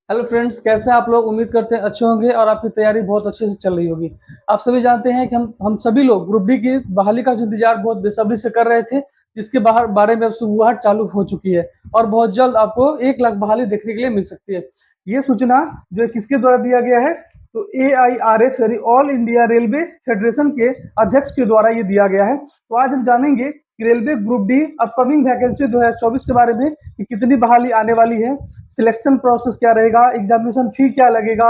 Hello friends, कैसे हैं आप लोग। उम्मीद करते हैं अच्छे होंगे और आपकी तैयारी बहुत अच्छे से चल रही होगी। आप सभी जानते हैं कि हम सभी लोग ग्रुप डी की बहाली का जो इंतजार बहुत बेसब्री से कर रहे थे, जिसके बारे में अब शुरुआत चालू हो चुकी है और बहुत जल्द आपको 1 लाख बहाली देखने के लिए मिल सकती है। ये सूचना जो है किसके द्वारा दिया गया है, तो AIRF यानी ऑल इंडिया रेलवे फेडरेशन के अध्यक्ष के द्वारा ये दिया गया है। तो आज हम जानेंगे कि railway group D upcoming vacancy 2024 के बारे में कि कितनी बहाली आने वाली है, सिलेक्शन प्रोसेस क्या रहेगा, एग्जामिनेशन फी क्या लगेगा,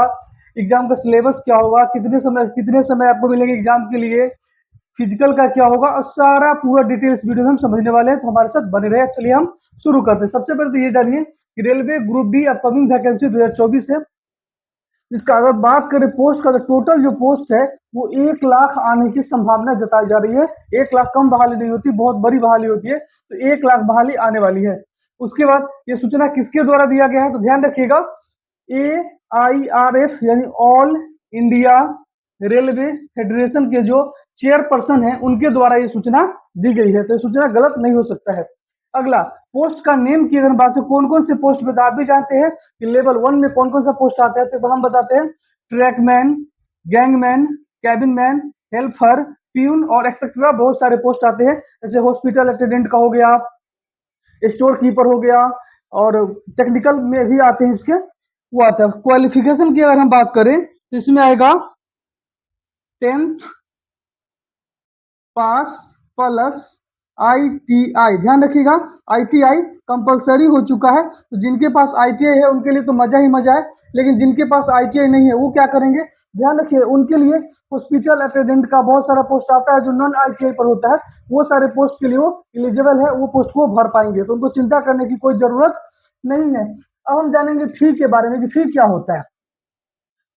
एग्जाम का सिलेबस क्या होगा, कितने समय आपको मिलेंगे एग्जाम के लिए, फिजिकल का क्या होगा, और सारा पूरा डिटेल्स वीडियो में हम समझने वाले हैं। तो हमारे साथ बने रहे। चलिए हम शुरू करते हैं। सबसे पहले तो ये जानिए कि railway group D upcoming vacancy 2024 है। इसका अगर बात करें पोस्ट का, तो टोटल जो पोस्ट है वो 1 लाख आने की संभावना जताई जा रही है। 1 लाख कम बहाली नहीं होती, बहुत बड़ी बहाली होती है। तो 1 लाख बहाली आने वाली है। उसके बाद ये सूचना किसके द्वारा दिया गया है, तो ध्यान रखिएगा, AIRF यानी ऑल इंडिया रेलवे फेडरेशन के जो चेयरपर्सन है उनके द्वारा ये सूचना दी गई है। तो ये सूचना गलत नहीं हो सकता है। अगला, पोस्ट का नेम की अगर बात है, कौन कौन से पोस्ट में, आप भी जानते हैं कि लेवल 1 में कौन कौन सा पोस्ट आता है। तो हम बताते हैं, trackman, gangman, cabin man, helper, peon और एक्सेट्रा बहुत सारे पोस्ट आते हैं। जैसे हॉस्पिटल अटेंडेंट का हो गया, स्टोर कीपर हो गया, और टेक्निकल में भी आते हैं इसके, वो आता है। क्वालिफिकेशन की अगर हम बात करें तो इसमें आएगा 10th पास प्लस ITI। ध्यान रखिएगा, ITI कंपलसरी हो चुका है। तो जिनके पास ITI है उनके लिए तो मजा ही मजा है, लेकिन जिनके पास ITI नहीं है वो क्या करेंगे, ध्यान रखिए, उनके लिए हॉस्पिटल अटेंडेंट का बहुत सारा पोस्ट आता है जो नॉन ITI पर होता है। वो सारे पोस्ट के लिए वो एलिजिबल है, वो पोस्ट को भर पाएंगे, तो उनको चिंता करने की कोई जरूरत नहीं है। अब हम जानेंगे फी के बारे में कि फी क्या होता है।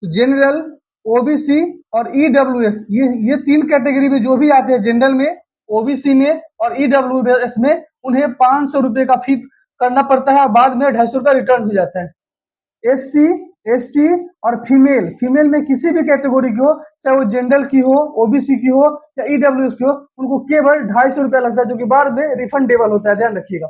तो जनरल, OBC और EWS, ये 3 कैटेगरी में जो भी आते हैं, जनरल में, OBC में और EWS में, उन्हें 500 रुपए का फी करना पड़ता है और बाद में 250 रुपया रिटर्न हो जाता है। SC, ST और फीमेल में किसी भी कैटेगरी की हो, चाहे वो जनरल की हो, OBC की हो या EWS की हो, उनको केवल 250 रुपया लगता है, जो कि बाद में रिफंडेबल होता है। ध्यान रखिएगा।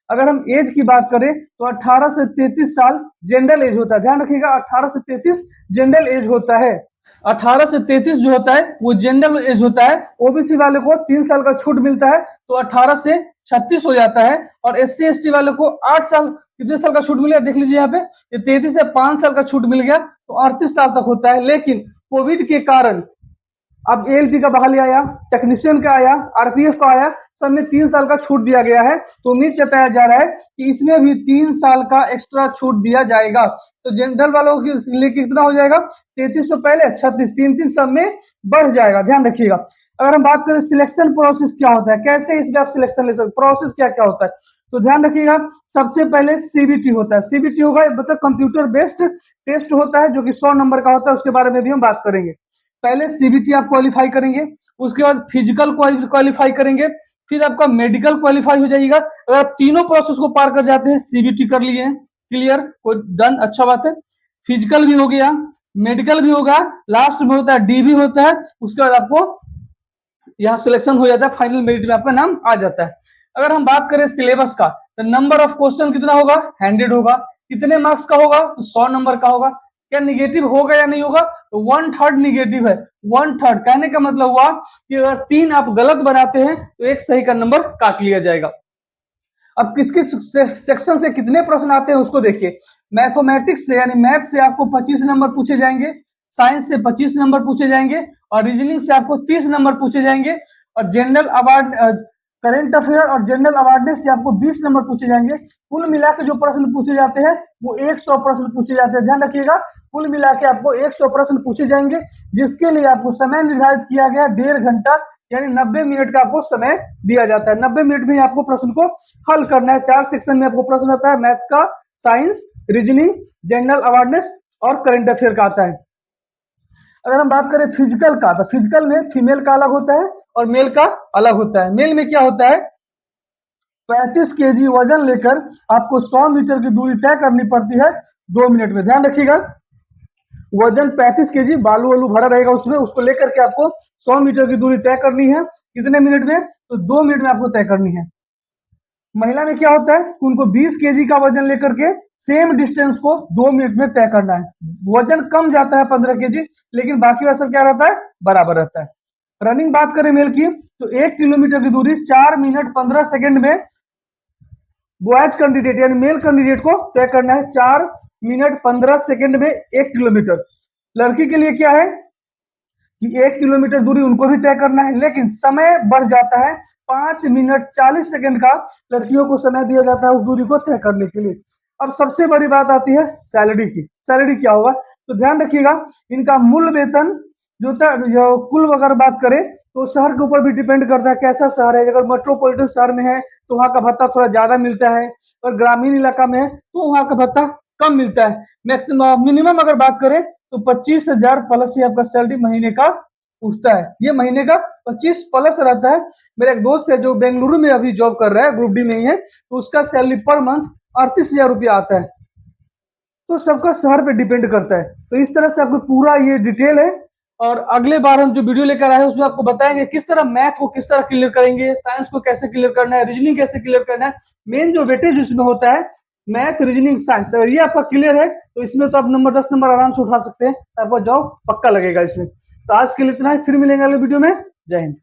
अगर हम एज की बात करें तो 18 से 33 साल जनरल एज होता है। ध्यान रखिएगा, 18 से 33 जनरल एज होता है। 18 से 33 जो होता है वो जनरल एज होता है। ओबीसी वाले को 3 साल का छूट मिलता है, तो 18 से 36 हो जाता है। और SC ST वाले को 8 साल, कितने साल का छूट मिलेगा देख लीजिए यहाँ पे, 33 से 5 साल का छूट मिल गया, तो 38 साल तक होता है। लेकिन कोविड के कारण अब ALP का बहाली आया, टेक्नीशियन का आया, RPF का आया, सब में 3 साल का छूट दिया गया है। तो उम्मीद जताया जा रहा है कि इसमें भी 3 साल का एक्स्ट्रा छूट दिया जाएगा। तो जनरल वालों के लिए कितना हो जाएगा, 33 तो पहले 36, 3 सब में बढ़ जाएगा। ध्यान रखिएगा। अगर हम बात करें सिलेक्शन प्रोसेस क्या होता है, कैसे इसमें आप सिलेक्शन ले सकते, प्रोसेस क्या क्या होता है, तो ध्यान रखिएगा। सबसे पहले CBT होता है। CBT होगा मतलब कंप्यूटर बेस्ड टेस्ट होता है, जो कि 100 नंबर का होता है। उसके बारे में भी हम बात करेंगे। पहले CBT आप क्वालिफाई करेंगे, उसके बाद फिजिकल क्वालिफाई करेंगे, फिर आपका मेडिकल क्वालिफाई हो जाएगा। अगर आप तीनों प्रोसेस को पार कर जाते हैं, CBT कर लिए हैं, क्लियर, कोई डन, अच्छा बात है। फिजिकल भी हो गया, मेडिकल भी होगा, लास्ट में होता है DV होता है। उसके बाद आपको यहाँ सिलेक्शन हो जाता है, फाइनल मेरिट में आपका नाम आ जाता है। अगर हम बात करें सिलेबस का, तो नंबर ऑफ क्वेश्चन कितना होगा, 100 होगा। कितने मार्क्स का होगा, तो 100 नंबर का होगा। क्या निगेटिव होगा या नहीं होगा, तो 1/3 निगेटिव है। 1/3 कहने का मतलब हुआ कि अगर 3 आप गलत बनाते हैं तो 1 सही का नंबर काट लिया जाएगा। अब किस किस सेक्शन से कितने प्रश्न आते हैं उसको देखिए। मैथमेटिक्स से यानी मैथ से आपको 25 नंबर पूछे जाएंगे, साइंस से 25 नंबर पूछे जाएंगे, और रीजनिंग से आपको 30 नंबर पूछे जाएंगे, और जनरल अवार्ड, करंट अफेयर और जनरल अवेयरनेस से आपको 20 नंबर पूछे जाएंगे। कुल मिला के जो प्रश्न पूछे जाते हैं वो 100 प्रश्न पूछे जाते हैं। ध्यान रखिएगा, कुल मिला के आपको 100 प्रश्न पूछे जाएंगे, जिसके लिए आपको समय निर्धारित किया गया 1.5 घंटा, यानी 90 मिनट का आपको समय दिया जाता है। 90 मिनट में आपको प्रश्न को हल करना है। 4 सेक्शन में आपको प्रश्न आता है, मैथ का, साइंस, रीजनिंग, जनरल अवेयरनेस और करंट अफेयर का आता है। अगर हम बात करें फिजिकल का, तो फिजिकल में फीमेल का अलग होता है और मेल का अलग होता है। मेल में क्या होता है, 35 kg वजन लेकर आपको 100 मीटर की दूरी तय करनी पड़ती है 2 मिनट में। ध्यान रखिएगा, वजन 35 kg, बालू वालू भरा रहेगा उसमें, उसको लेकर के आपको 100 मीटर की दूरी तय करनी है। कितने मिनट में, तो 2 मिनट में आपको तय करनी है। महिला में क्या होता है कि उनको 20 केजी का वजन लेकर के सेम डिस्टेंस को 2 मिनट में तय करना है। वजन कम जाता है 15 केजी, लेकिन बाकी वैसा क्या रहता है, बराबर रहता है। रनिंग बात करें मेल की, तो 1 किलोमीटर की दूरी 4 मिनट 15 सेकंड में बॉयज कैंडिडेट यानी मेल कैंडिडेट को तय करना है। 4 मिनट 15 सेकंड में 1 किलोमीटर। लड़की के लिए क्या है कि 1 किलोमीटर दूरी उनको भी तय करना है, लेकिन समय बढ़ जाता है। 5 मिनट 40 सेकंड का लड़कियों को समय दिया जाता है उस दूरी को तय करने के लिए। अब सबसे बड़ी बात आती है सैलरी की। सैलरी क्या होगा, तो ध्यान रखिएगा, इनका मूल वेतन जो कुल अगर बात करें तो शहर के ऊपर भी डिपेंड करता है कैसा शहर है। अगर मेट्रोपॉलिटन शहर में है तो वहाँ का भत्ता थोड़ा ज्यादा मिलता है, और ग्रामीण इलाका में है तो वहाँ का भत्ता कम मिलता है। मैक्सिमम मिनिमम अगर बात करें तो 25,000 प्लस ही आपका सैलरी महीने का उठता है। ये महीने का 25 प्लस रहता है। मेरा एक दोस्त है जो बेंगलुरु में अभी जॉब कर रहा है, ग्रुप डी में ही है, तो उसका सैलरी पर मंथ 38,000 रुपया आता है। तो सबका शहर पे डिपेंड करता है। तो इस तरह से आपको पूरा ये डिटेल है, और अगले बार हम जो वीडियो लेकर आए हैं उसमें आपको बताएंगे किस तरह मैथ को किस तरह क्लियर करेंगे, साइंस को कैसे क्लियर करना है, रीजनिंग कैसे क्लियर करना है। मेन जो वेटेज इसमें होता है मैथ, रीजनिंग, साइंस, अगर ये आपका क्लियर है तो इसमें तो आप नंबर 10 नंबर आराम से उठा सकते हैं, आपका जॉब पक्का लगेगा इसमें। तो आज के लिए इतना ही, फिर मिलेंगे अगले वीडियो में। जय हिंद।